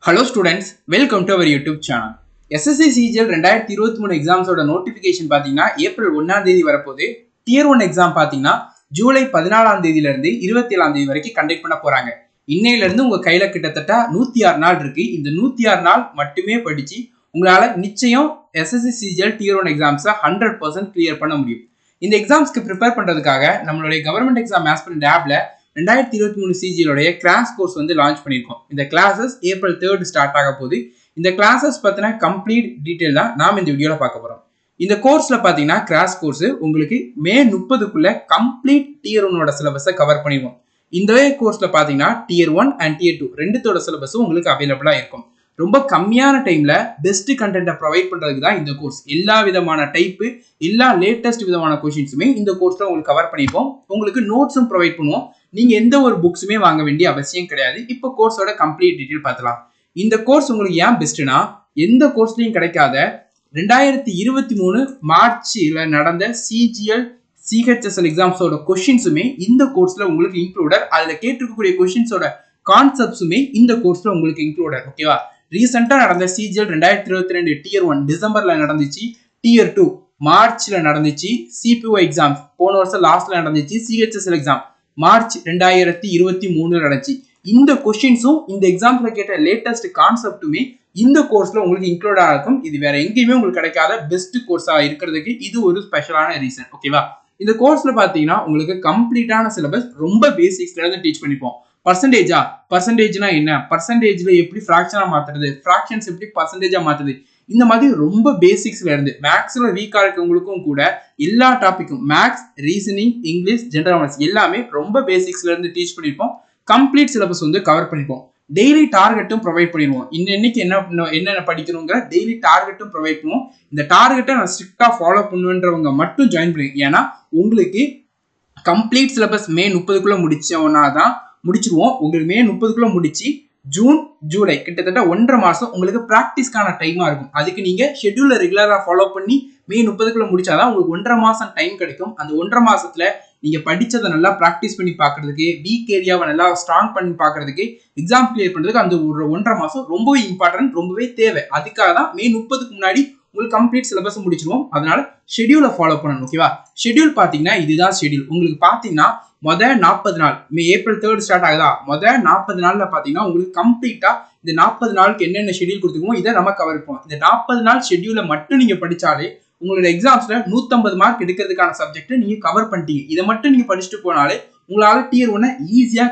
Hello students, welcome to our YouTube channel. Ssc Cgl 2023 exams oda notification பாத்தீங்கன்னா April 1ஆம் தேதி வரப்போகுது. Tier 1 exam பாத்தீங்கன்னா ஜூலை 14ஆம் தேதியில இருந்து 27ஆம் தேதி வரைக்கும் கண்டக்ட் பண்ண போறாங்க. இன்னையில இருந்து உங்க கையில கிட்டத்தட்ட 106 நாள் இருக்கு. இந்த 106 நாள் மட்டுமே படிச்சு உங்களால நிச்சயம் Ssc Cgl Tier 1 exams 100% clear பண்ண முடியும். இந்த எக்ஸாம்ஸ்க்கு ப்ரிப்பேர் பண்றதுக்காக நம்மளுடைய கவர்மெண்ட் எக்ஸாம் ஆஸ்பிரண்ட் ஆப்ல 2023 Cgl உடைய கிளாஸ் கோர்ஸ் வந்து லான்ச் பண்ணிருக்கோம். இந்த கிளாஸஸ் ஏப்ரல் 3 ஸ்டார்ட் ஆக போகுது. இந்த கிளாஸஸ் பத்தின கம்ப்ளீட் டீடைல் தான் நாம இந்த வீடியோல பார்க்க போறோம். இந்த கோர்ஸ்ல பாத்தீங்கன்னா கிராஷ் கோர்ஸ் உங்களுக்கு மே 30க்குள்ள கம்ப்ளீட் டியர் 1 ஓட சிலபஸை கவர் பண்ணிடுவோம். இந்த கோர்ஸ்ல பாத்தீங்கன்னா டியர் 1 அண்ட் டியர் 2 ரெண்டுத்தோட சிலபஸும் உங்களுக்கு அவைலபிளா இருக்கும். ரொம்ப கம்மியான டைம்ல பெஸ்ட் கண்டென்ட்டை ப்ரொவைட் பண்றதுக்கு தான் இந்த கோர்ஸ். எல்லா விதமான டைப், எல்லா லேட்டஸ்ட் விதமான கொஸ்டின்ஸுமே இந்த கோர்ஸ்ல உங்களுக்கு கவர் பண்ணிப்போம். உங்களுக்கு நோட்ஸும் ப்ரொவைட் பண்ணுவோம். நீங்க எந்த ஒரு புக்ஸுமே வாங்க வேண்டிய அவசியம் கிடையாது. இப்போ கோர்ஸோட கம்ப்ளீட் டீடைல் பார்க்கலாம். இந்த கோர்ஸ் உங்களுக்கு ஏன் பெஸ்ட்னா, எந்த கோர்ஸ்லயும் கிடைக்காத 2023 மார்ச்ல நடந்த CGL CHSL எக்ஸாம்ஸோட கொஸ்டின்ஸுமே இந்த கோர்ஸ்ல உங்களுக்கு இன்க்ளூடட். அதுல கேட்டிருக்கக்கூடிய கொஸ்டின்ஸோட கான்செப்ட்ஸுமே இந்த கோர்ஸ்ல உங்களுக்கு இன்க்ளூடட். ஓகேவா? ரீசெண்டா நடந்த CGL 2022 டியர் 1 டிசம்பர்ல நடந்துச்சு. டியர் 2 மார்ச்ல நடந்துச்சு. CPO எக்ஸாம் போன வருஷம் லாஸ்ட்ல நடந்துச்சு. CHSL எக்ஸாம் மார்ச் 2023 நடந்துச்சு. இந்த கொஸ்டின்ஸும் இந்த எக்ஸாம்ஸ்ல கேட்ட லேட்டஸ்ட் கான்செப்ட்டுமே இந்த கோர்ஸ்ல உங்களுக்கு இன்க்ளூடா இருக்கும். இது வேற எங்கேயுமே உங்களுக்கு கிடைக்காத பெஸ்ட் கோர்ஸா இருக்கிறதுக்கு இது ஒரு ஸ்பெஷலான ரீசன். ஓகேவா? இந்த கோர்ஸ்ல பாத்தீங்கன்னா உங்களுக்கு கம்ப்ளீட்டான சிலபஸ் ரொம்ப பேசிக்ஸ்ல இருந்து டீச் பண்ணிப்போம். பர்சன்டேஜ்னா என்ன, பர்சன்டேஜ்ல எப்படி ஃபிராக்ஷனா மாத்துறது, ஃபிராக்ஷன்ஸ் எப்படி பர்சன்டேஜா மாத்துறது, இந்த மாதிரி ரொம்ப பேசிக்ஸ்ல இருந்து மேக்ஸ்ல வீக்கா இருக்கவங்களுக்கும் கூட எல்லா டாபிக்கும் maths, reasoning, English, general awareness எல்லாமே ரொம்ப பேசிக்ஸ்ல இருந்து டீச் பண்ணிருப்போம். கம்ப்ளீட் சிலபஸ் வந்து கவர் பண்ணிப்போம். டெய்லி டார்கெட்டும் ப்ரொவைட் பண்ணிடுவோம். இன்னைக்கு என்னென்ன படிக்கணுங்கிற டெய்லி டார்கெட்டும் ப்ரொவைட் பண்ணுவோம். இந்த டார்கெட்டை நான் ஸ்ட்ரிக்டா ஃபாலோ பண்ணுவேன்றவங்க மட்டும் ஜாயின் பண்ணுங்க. ஏன்னா உங்களுக்கு கம்ப்ளீட் சிலபஸ் மே 30க்குள்ள முடிச்சோம்னாதான் முடிச்சிருவோம். உங்களுக்கு மே 30க்குள்ள முடிச்சு ஜூன் ஜூலை கிட்டத்தட்ட 1.5 மாசம் உங்களுக்கு பிராக்டிஸ்க்கான டைமா இருக்கும். அதுக்கு நீங்க ஷெட்யூல ரெகுலரா ஃபாலோ பண்ணி மே 30க்குள்ள முடிச்சாதான் உங்களுக்கு 1.5 மாசம் டைம் கிடைக்கும். அந்த 1.5 மாசத்துல நீங்க படிச்சதை நல்லா பிராக்டிஸ் பண்ணி பாக்குறதுக்கு, வீக் ஏரியாவை நல்லா ஸ்ட்ராங் பண்ணி பாக்குறதுக்கு, எக்ஸாம் கிளியர் பண்றதுக்கு அந்த ஒரு 1.5 மாசம் ரொம்பவே இம்பார்ட்டன்ட், ரொம்பவே தேவை. அதுக்காக தான் மே 30க்கு முன்னாடி உங்களுக்கு கம்ப்ளீட் சிலபஸ் முடிச்சிருவோம். அதனால ஷெட்யூலை ஃபாலோ பண்ணணும். ஓகேவா? ஷெட்யூல் பாத்தீங்கன்னா இதுதான் ஷெட்யூல். உங்களுக்கு பாத்தீங்கன்னா மொதல் 40 நாள் ஏப்ரல் 3 ஸ்டார்ட் ஆகுதா, மொதல் 40 நாள்ல பாத்தீங்கன்னா உங்களுக்கு கம்ப்ளீட்டா இந்த 40 நாளுக்கு என்னென்ன ஷெட்யூல் கொடுத்துருக்கோம் இதை நம்ம கவர் பண்ணுவோம். இந்த 40 நாள் ஷெட்யூலை மட்டும் நீங்க படிச்சாலே உங்களோட எக்ஸாம்ஸ்ல 150 மார்க் எடுக்கிறதுக்கான சப்ஜெக்ட் நீங்க கவர் பண்ணிட்டீங்க. இதை மட்டும் நீங்க படிச்சுட்டு போனாலே உங்களால டியர் 1 ஈஸியா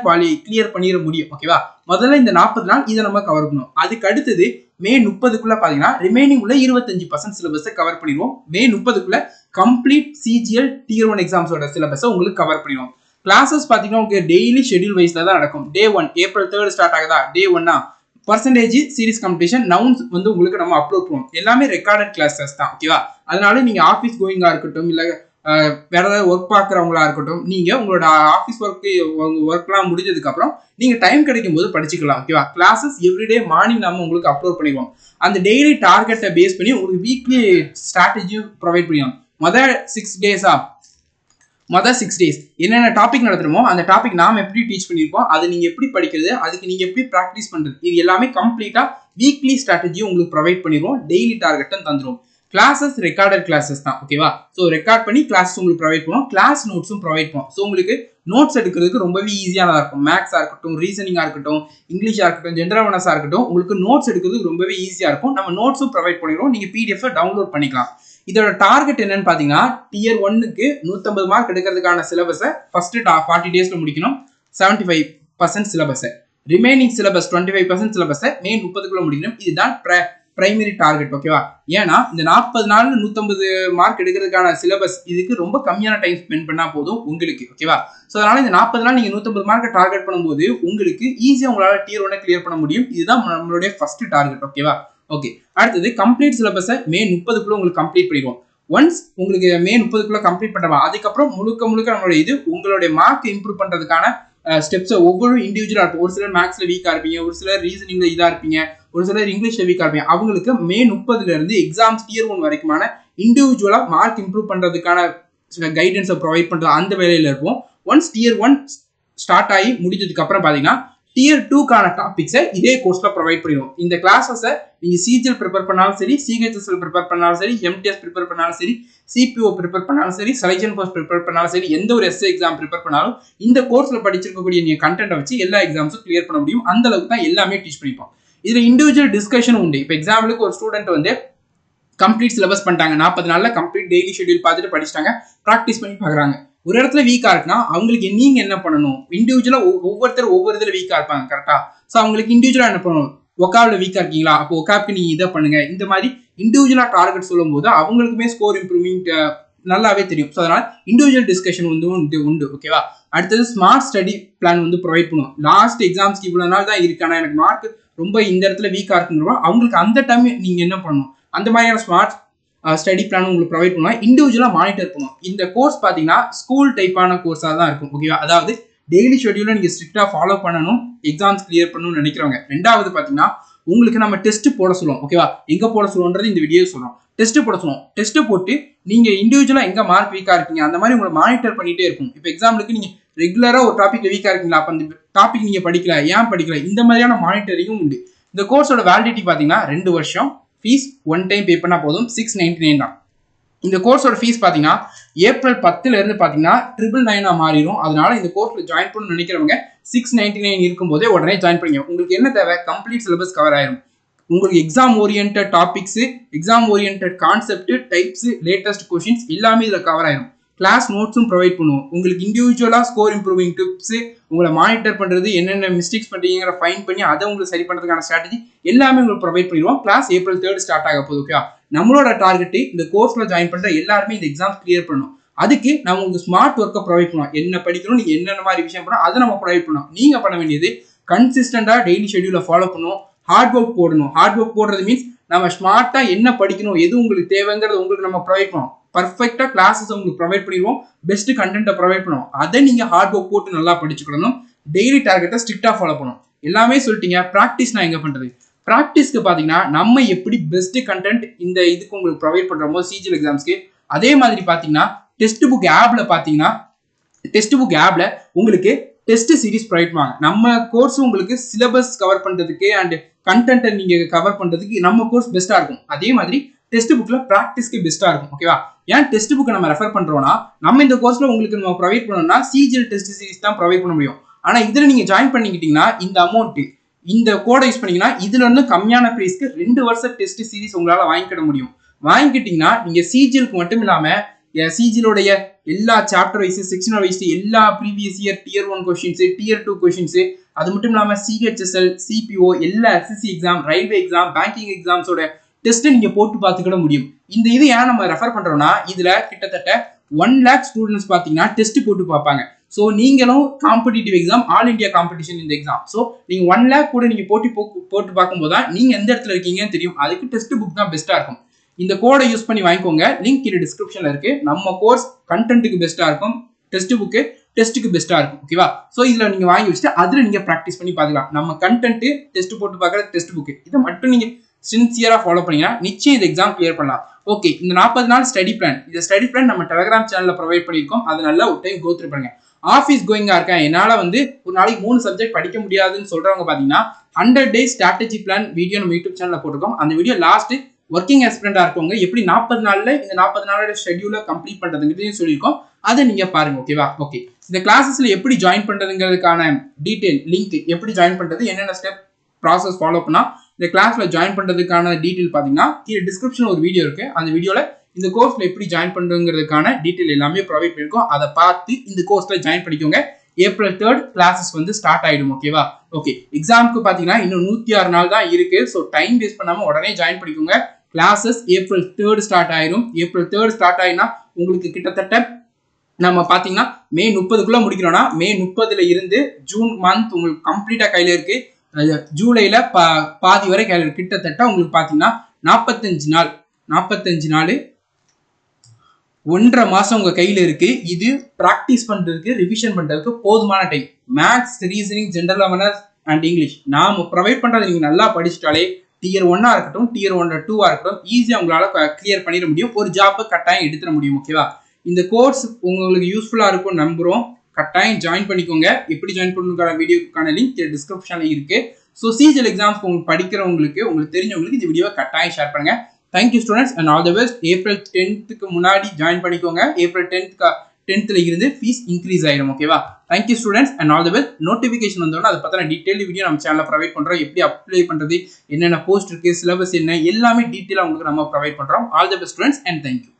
கிளியர் பண்ணிட முடியும். ஓகேவா? முதல்ல இந்த 40 நாள் இதை நம்ம கவர் பண்ணுவோம். அதுக்கு அடுத்தது மே 30க்குள்ள பாத்தீங்கன்னா ரிமைனிங் உள்ள 25% சிலபஸை கவர் பண்ணிடுவோம். மே 30க்குள்ள கம்ப்ளீட் CGL டியர் 1 எக்ஸாம்ஸோட சிலபஸை உங்களுக்கு கவர் பண்ணிடுவோம். கிளாஸஸ் பாத்தீங்கன்னா உங்களுக்கு டெய்லி ஷெட்யூல் வைஸ்ல தான் நடக்கும். டே 1 ஏப்ரல் 3 ஸ்டார்ட் ஆகுதா, டே 1 பர்சன்டேஜ், சீரிஸ் காம்படிஷன், நவுன்ஸ் வந்து உங்களுக்கு நம்ம அப்லோட் பண்ணுவோம். எல்லாமே ரெக்கார்டட் கிளாஸஸ் தான். ஓகேவா? அதனால நீங்க ஆஃபீஸ் கோயிங்கா இருக்கட்டும், இல்ல வேற ஏதாவது ஒர்க் பாக்குறவங்களா இருக்கட்டும், நீங்க உங்களோட ஆஃபீஸ் ஒர்க்லாம் முடிஞ்சதுக்கு அப்புறம் நீங்க டைம் கிடைக்கும் போது படிச்சுக்கலாம். ஓகேவா? கிளாஸஸ் எவ்ரிடே மார்னிங் நம்ம உங்களுக்கு அப்லோட் பண்ணிடுவோம். அந்த டெய்லி டார்கெட்டை பேஸ் பண்ணி உங்களுக்கு வீக்லி ஸ்ட்ராட்டஜியும் ப்ரொவைட் பண்ணிடுவோம். மொதல் 6 டேஸ் என்னென்ன டாபிக் நடத்துறோமோ அந்த டாபிக் நாம எப்படி டீச் பண்ணிருப்போம், அது நீங்க எப்படி படிக்கிறது, அதுக்கு நீங்க எப்படி பிராக்டிஸ் பண்றது, இது எல்லாமே கம்ப்ளீட்டா வீக்லி ஸ்ட்ராட்டஜியும் உங்களுக்கு ப்ரொவைட் பண்ணிடுவோம். டெய்லி டார்கெட்டும் தந்துரும். கிளாஸஸ் ரெக்கார்டட் கிளாஸஸ் தான். ஓகேவா? ஸோ ரெக்கார்ட் பண்ணி கிளாஸஸ் உங்களுக்கு ப்ரொவைட் பண்ணுவோம். கிளாஸ் நோட்ஸும் ப்ரொவைட் பண்ணுவோம். ஸோ உங்களுக்கு நோட்ஸ் எடுக்கிறதுக்கு ரொம்பவே ஈஸியானதா இருக்கும். மேக்ஸா இருக்கட்டும், ரீசனிங்கா இருக்கட்டும், இங்கிலீஷா இருக்கட்டும், ஜெனரல் அவேர்னஸா இருக்கட்டும், உங்களுக்கு நோட்ஸ் எடுக்கிறதுக்கு ரொம்பவே ஈஸியா இருக்கும். நம்ம நோட்ஸும் ப்ரொவைட் பண்ணிடுவோம். நீங்க PDF டவுன்லோட் பண்ணிக்கலாம். இதோட டார்கெட் என்னன்னு பாத்தீங்கன்னா டியர் 1க்கு 150 மார்க் எடுக்கிறதுக்கான சிலபஸை ஃபர்ஸ்ட் 40 டேஸ்ல முடிக்கணும். 75% சிலபஸை, ரிமைனிங் சிலபஸ் 25% சிலபஸை மே 30க்குள்ள முடிக்கணும். இதுதான் பிரைமரி டார்கெட். ஓகேவா? ஏன்னா இந்த 40 நாள் 150 மார்க் எடுக்கிறதுக்கான சிலபஸ் இதுக்கு ரொம்ப கம்மியான டைம் ஸ்பெண்ட் பண்ணா போதும் உங்களுக்கு. ஓகேவா? ஸோ அதனால இந்த 40 நாள் நீங்க 150 மார்க் டார்கெட் பண்ணும்போது உங்களுக்கு ஈஸியா உங்களால டியர் 1 கிளியர் பண்ண முடியும். இதுதான் நம்மளுடைய ஃபர்ஸ்ட் டார்கெட். ஓகேவா? ஓகே, அடுத்தது கம்ப்ளீட் சிலபஸை மே 30க்குள்ள உங்களுக்கு கம்ப்ளீட் பண்ணிடுவோம். ஒன்ஸ் உங்களுக்கு மே 30க்குள்ள கம்ப்ளீட் பண்றோம், அதுக்கப்புறம் முழுக்க நம்மளுடைய இது உங்களுடைய மார்க் இம்ப்ரூவ் பண்றதுக்கான ஸ்டெப்ஸை ஒவ்வொரு இண்டிவிஜுவலா இருக்கும். ஒரு சிலர் மேக்ஸ்ல வீக்கா இருப்பீங்க, ஒரு சிலர் ரீசனிங்ல இதா இருப்பீங்க, ஒரு சிலர் இங்கிலீஷ்ல வீக்கா இருப்பீங்க. அவங்களுக்கு மே 30ல இருந்து எக்ஸாம்ஸ் டியர் 1 வரைக்குமான இண்டிவிஜுவலா மார்க் இம்ப்ரூவ் பண்றதுக்கான கைடன்ஸை ப்ரொவைட் பண்றது அந்த வேலையில இருப்போம். ஒன்ஸ் டியர் 1 ஸ்டார்ட் ஆகி முடிஞ்சதுக்கு அப்புறம் பாத்தீங்கன்னா tier 2 கான டாபிக்ஸை இதே கோர்ஸ்ல ப்ரொவைட் பண்ணிடுவோம். இந்த கிளாஸஸை நீங்க சிஜிஎல் ப்ரிப்பேர் பண்ணாலும் சரி, சிஹெச்எஸ்எல் ப்ரிப்பேர் பண்ணாலும் சரி, எம்டிஎஸ் ப்ரிப்பேர் பண்ணாலும் சரி, சிபிஓ ப்ரிப்பேர் பண்ணாலும் சரி, செலக்ஷன் போஸ்ட் ப்ரிப்பேர் பண்ணாலும் சரி, எந்த ஒரு எஸ்ஏ எக்ஸாம் ப்ரிப்பேர் பண்ணாலும் இந்த கோர்ஸ்ல படிச்சிருக்கக்கூடிய நீங்க கண்டென்ட்டை வச்சு எல்லா எக்ஸாம்ஸும் கிளியர் பண்ண முடியும். அந்த அளவுக்கு தான் எல்லாமே டீச் பண்ணிப்போம். இதுல இண்டிவிஜுவல் டிஸ்கஷன் உண்டு. இப்போ எக்ஸாம்பிளுக்கு ஒரு ஸ்டூடெண்ட் வந்து கம்ப்ளீட் சிலபஸ் பண்ணிட்டாங்க, 40 நாள்ல கம்ப்ளீட் டெய்லி ஷெட்யூல் பார்த்துட்டு படிச்சிட்டாங்க, ப்ராக்டிஸ் பண்ணி பார்க்குறாங்க. ஒரு இடத்துல வீக்கா இருக்குன்னா அவங்களுக்கு நீங்க என்ன பண்ணணும், இண்டிவிஜுவலா ஒவ்வொருத்தர் ஒவ்வொரு இதுல வீக்கா இருப்பாங்க கரெக்டா. ஸோ அவங்களுக்கு இண்டிவிஜுவலா என்ன பண்ணணும், ஒக்காப்ல வீக்கா இருக்கீங்களா, அப்போ ஒக்காப்க்கு நீங்க இதை பண்ணுங்க, இந்த மாதிரி இண்டிவிஜுவலா டார்கெட் சொல்லும் போது அவங்களுக்குமே ஸ்கோர் இம்ப்ரூவிங் நல்லாவே தெரியும். ஸோ அதனால இண்டிவிஜுவல் டிஸ்கஷன் வந்து உண்டு. ஓகேவா. அடுத்தது ஸ்மார்ட் ஸ்டடி பிளான் வந்து ப்ரொவைட் பண்ணுவோம். லாஸ்ட் எக்ஸாம்ஸ்க்கு இவ்வளவு நாள் தான் இருக்கு, ஆனால் எனக்கு மார்க் ரொம்ப இந்த இடத்துல வீக்கா இருக்குன்னு அவங்களுக்கு அந்த டைம் நீங்க என்ன பண்ணணும், அந்த மாதிரியான ஸ்மார்ட் ஸ்டடி பிளான் உங்களுக்கு ப்ரொவைட் பண்ணுவோம். இண்டிவிஜுவலா மானிட்டர் பண்ணுவோம். இந்த கோர்ஸ் பார்த்தீங்கன்னா ஸ்கூல் டைப்பான கோர்ஸாக தான் இருக்கும். ஓகேவா. அதாவது டெய்லி ஷெட்யூலை நீங்கள் ஸ்ட்ரிக்டாக ஃபாலோ பண்ணணும், எக்ஸாம்ஸ் கிளியர் பண்ணணும்னு நினைக்கிறவங்க. ரெண்டாவது பார்த்தீங்கன்னா உங்களுக்கு நம்ம டெஸ்ட் போட சொல்லுவோம். ஓகேவா. எங்கே போட சொல்லுவோன்றது இந்த வீடியோ சொல்லுவோம். டெஸ்ட் போட சொல்லுவோம். டெஸ்ட் போட்டு நீங்கள் இண்டிவிஜுவலாக எங்கே மார்க் வீக்காக இருக்கீங்க அந்த மாதிரி உங்களை மானிட்டர் பண்ணிட்டே இருக்கும். இப்போ எக்ஸாம்பிளுக்கு நீங்கள் ரெகுலராக ஒரு டாபிக் வீக்காக இருக்கீங்களா, அப்போ அந்த டாபிக் நீங்கள் படிக்கல, ஏன் படிக்கல, இந்த மாதிரியான மானிட்டரிங்கும் உண்டு. இந்த கோர்ஸோட வேலிடிட்டி பார்த்தீங்கன்னா 2 வருஷம். ஃபீஸ் ஒன் டைம் பே பண்ணா போதும், 699 தான். இந்த கோர்ஸோட ஃபீஸ் பார்த்தீங்கன்னா ஏப்ரல் 10ல இருந்து பார்த்தீங்கன்னா 999 மாறிடும். அதனால இந்த கோர்ஸ்ல ஜாயின் பண்ணணும்னு நினைக்கிறவங்க 699 இருக்கும்போதே உடனே ஜாயின் பண்ணிங்க. உங்களுக்கு என்ன தேவை, கம்ப்ளீட் சிலபஸ் கவர் ஆயிரும். உங்களுக்கு exam orient topics, exam orient concept, types, latest questions எல்லாமே இதில் கவர் ஆயிரும். கிளாஸ் நோட்ஸும் ப்ரொவைட் பண்ணுவோம். உங்களுக்கு இண்டிவிஜுவலா ஸ்கோர் இம்ப்ரூவிங் டிப்ஸ், உங்களை மானிட்டர் பண்றது, என்னென்ன மிஸ்டேக்ஸ் பண்றீங்கிற ஃபைன் பண்ணி அதை உங்களுக்கு சரி பண்றதுக்கான ஸ்ட்ராட்டஜி எல்லாமே உங்களுக்கு ப்ரொவைட் பண்ணிடுவோம். கிளாஸ் ஏப்ரல் 3 ஸ்டார்ட் ஆக போகுது. ஓகே. நம்மளோட டார்கெட் இந்த கோர்ஸ்ல ஜாயின் பண்ற எல்லாருமே இந்த எக்ஸாம் கிளியர் பண்ணணும். அதுக்கு நம்ம உங்களுக்கு ஸ்மார்ட் ஒர்க்கை ப்ரொவைட் பண்ணுவோம். என்ன படிக்கணும், நீங்க என்னென்ன மாதிரி விஷயம் பண்ணணும் அதை நம்ம ப்ரொவைட் பண்ணுவோம். நீங்க பண்ண வேண்டியது கன்சிஸ்டண்டா டெய்லி ஷெட்யூலை ஃபாலோ பண்ணுவோம், ஹார்ட் ஒர்க் போடணும். ஹார்ட் ஒர்க் போடுறது மீன்ஸ் நம்ம ஸ்மார்ட்டா என்ன படிக்கணும், எது உங்களுக்கு தேவைங்கிறது உங்களுக்கு நம்ம ப்ரொவைட் பண்ணுவோம். பர்ஃபெக்டா கிளாஸஸ் உங்களுக்கு ப்ரொவைட் பண்ணிடுவோம், பெஸ்ட் கண்டென்ட்டை ப்ரொவைட் பண்ணுவோம். அதை நீங்க ஹார்ட் ஒர்க் போட்டு நல்லா படிச்சுக்கணும். டெய்லி டார்கெட்டை ஸ்ட்ரிக்டா ஃபாலோ பண்ணணும். எல்லாமே சொல்லிட்டீங்க. ப்ராக்டிஸ் நான் எங்க பண்றது, ப்ராக்டிஸ்க்கு பாத்தீங்கன்னா நம்ம எப்படி பெஸ்ட் கண்டென்ட் இந்த இதுக்கு உங்களுக்கு ப்ரொவைட் பண்றோமோ சிஜிஎல் எக்ஸாம்ஸ்க்கு, அதே மாதிரி பாத்தீங்கன்னா டெஸ்ட் புக் ஆப்ல பாத்தீங்கன்னா டெஸ்ட் புக் ஆப்ல உங்களுக்கு டெஸ்ட் சீரிஸ் ப்ரொவைட் பண்ணுவாங்க. நம்ம கோர்ஸ் உங்களுக்கு சிலபஸ் கவர் பண்றதுக்கு அண்ட் கண்டென்ட்டை நீங்க கவர் பண்றதுக்கு நம்ம கோர்ஸ் பெஸ்டா இருக்கும். அதே மாதிரி டெஸ்ட் புக்ல ப்ராக்டிஸ்க்கு பெஸ்டா இருக்கும். ஓகேவா. ஏன் டெஸ்ட் புக்கை நம்ம ரெஃபர் பண்றோம்னா, நம்ம இந்த கோர்ஸ்ல உங்களுக்கு நம்ம ப்ரொவைட் பண்ணோம்னா சிஜிஎல் டெஸ்ட் சீரிஸ் தான் ப்ரொவைட் பண்ண முடியும். ஆனா இதுல நீங்க ஜாயின் பண்ணிக்கிட்டீங்கன்னா இந்த அமௌண்ட், இந்த கோடை யூஸ் பண்ணீங்கன்னா இதுல இருந்து கம்மியான பிரைஸ்க்கு 2 வருஷம் டெஸ்ட் சீரிஸ் உங்களால வாங்கிக்கிட முடியும். வாங்கிக்கிட்டீங்கன்னா நீங்க சிஜிஎல்க்கு மட்டும் இல்லாம சிஜிஎலோடைய எல்லா சாப்டர் வைஸ், செக்ஷனல் வைஸ், எல்லா previous year tier 1 questions, tier 2 questions, அது மட்டும் இல்லாம சிஹெச்எஸ்எல், சிபிஓ, எல்லா SSC exam, railway exam, banking எக்ஸாம்ஸோட டெஸ்ட் நீங்க போட்டு பார்த்துக்கிட முடியும். இந்த இது ஏன் நம்ம ரெஃபர் பண்றோம்னா, இதுல கிட்டத்தட்ட 1 lakh ஸ்டூடெண்ட்ஸ் பாத்தீங்கன்னா டெஸ்ட் போட்டு பார்ப்பாங்க. ஸோ நீங்களும் competitive exam, all India competition இந்த எக்ஸாம். ஸோ நீங்க 1 lakh கூட நீங்க போட்டு பார்க்கும்போது தான் நீங்க எந்த இடத்துல இருக்கீங்கன்னு தெரியும். அதுக்கு டெஸ்ட் புக் தான் பெஸ்டா இருக்கும். இந்த கோடை யூஸ் பண்ணி வாங்கிக்கோங்க. லிங்க் கீழே டிஸ்கிரிப்ஷன்ல இருக்கு. நம்ம கோர்ஸ் கண்டென்ட்டுக்கு பெஸ்டா இருக்கும், டெஸ்ட் புக்கு டெஸ்ட்டுக்கு பெஸ்டா இருக்கும். ஓகேவா. ஸோ இதுல நீங்க வாங்கி வச்சுட்டு அதுல நீங்க ப்ராக்டிஸ் பண்ணி பார்க்கலாம். நம்ம கண்டென்ட், டெஸ்ட் போட்டு பார்க்குற டெஸ்ட் புக்கு, இதை மட்டும் நீங்க சின்சியரா ஃபாலோ பண்ணீங்கன்னா நிச்சயம் இந்த எக்ஸாம் கிளியர் பண்ணலாம். ஓகே. இந்த 40 நாள் ஸ்டடி பிளான், இந்த ஸ்டடி பிளான் நம்ம டெலிகிராம் சேனல்ல ப்ரொவைட் பண்ணியிருக்கோம். அது நல்லா ஒரு டைம் கோ த்ரூ பண்ணுங்க. ஆஃபீஸ் கோயிங்கா இருக்கேன், என்னால வந்து ஒரு நாளைக்கு 3 சப்ஜெக்ட் படிக்க முடியாதுன்னு சொல்றவங்க பாத்தீங்கன்னா 100 days ஸ்ட்ராட்டஜி பிளான் வீடியோ நம்ம யூடியூப் சேனல்ல போட்டிருக்கோம். அந்த வீடியோ லாஸ்ட் ஒர்க்கிங் எக்ஸ்பீரியன்டா இருக்கவங்க எப்படி 40 நாள்ல இந்த 40 நாளோட ஷெட்யூலை கம்ப்ளீட் பண்றதுங்கிறதையும் சொல்லியிருக்கோம். அதை நீங்க பாருங்க. ஓகேவா. ஓகே. இந்த கிளாஸஸ்ல எப்படி ஜாயின் பண்றதுங்கிறதுக்கான டீடைல் லிங்க், எப்படி ஜாயின் பண்றது, என்னென்ன ஸ்டெப் ப்ராசஸ் ஃபாலோ பண்ணா இந்த கிளாஸ்ல ஜாயின் பண்றதுக்கான டீடைல் பாத்தீங்கன்னா கீழே டிஸ்கிரிப்ஷன்ல ஒரு வீடியோ இருக்கு. அந்த வீடியோல இந்த கோர்ஸ்ல எப்படி ஜாயின் பண்றதுங்கிறதுக்கான டீடைல் எல்லாமே ப்ரொவைட் பண்ணிருக்கோம். அதை பார்த்து இந்த கோர்ஸ்ல ஜாயின் பண்ணிக்கோங்க. ஏப்ரல் 3 கிளாஸஸ் வந்து ஸ்டார்ட் ஆயிடும். ஓகேவா. ஓகே. எக்ஸாமுக்கு பாத்தீங்கன்னா இன்னும் 106 நாள் தான் இருக்கு. ஸோ டைம் வேஸ்ட் பண்ணாம உடனே ஜாயின் பண்ணிக்கோங்க. கிளாஸஸ் ஏப்ரல் 3 ஸ்டார்ட் ஆயிடும். ஏப்ரல் 3 ஸ்டார்ட் ஆயினா உங்களுக்கு கிட்டத்தட்ட நம்ம பாத்தீங்கன்னா மே 30க்குள்ள முடிக்கிறோம்னா மே 30ல இருந்து ஜூன் மந்த் உங்களுக்கு கம்ப்ளீட்டா கையில இருக்கு. ஜூலைல பாதி வரை கையில இருக்கு. கிட்டத்தட்ட உங்களுக்கு பாத்தீங்கன்னா 45 நாள் 1.5 மாசம் உங்க கையில இருக்கு. இது பிராக்டிஸ் பண்றதுக்கு, ரிவிஷன் பண்றதுக்கு போதுமான time. Maths, reasoning, general awareness and English நாம ப்ரொவைட் பண்றது நீங்க நல்லா படிச்சுட்டாலே டியர் 1 இருக்கட்டும், டியர் 2 இருக்கட்டும், ஈஸியா உங்களால கிளியர் பண்ணிட முடியும். ஒரு ஜாப் கட்டாயம் எடுத்துட முடியும். ஓகேவா. இந்த கோர்ஸ் உங்களுக்கு யூஸ்ஃபுல்லா இருக்கும் நம்புறோம். கட்டாயம் ஜாயின் பண்ணிக்கோங்க. எப்படி ஜாயின் பண்ணுறதுக்கான வீடியோக்கான லிங்க் டிஸ்கிரிப்ஷனில் இருக்கு. ஸோ சிஜிஎல் எக்ஸாம்ஸ் உங்களுக்கு படிக்கிறவங்களுக்கு உங்களுக்கு தெரிஞ்சவங்களுக்கு இந்த வீடியோவை கட்டாயம் ஷேர் பண்ணுங்க. Thank you students and all the best. April 10th முன்னாடி ஜாயின் பண்ணிக்கோங்க. ஏப்ரல் 10th இருந்து ஃபீஸ் இன்க்ரீஸ் ஆயிடும். ஓகேவா? Thank you students and all the best. Notification வந்தோன்னா அதை பற்றின டீட்டெயில் வீடியோ நம்ம சேனலில் ப்ரொவைட் பண்ணுறோம். எப்படி அப்ளை பண்ணுறது, என்னென்ன போஸ்ட் இருக்குது, சிலபஸ் என்ன, எல்லாமே டீட்டெயிலாக உங்களுக்கு நம்ம ப்ரொவைட் பண்ணுறோம். All the best students and thank you.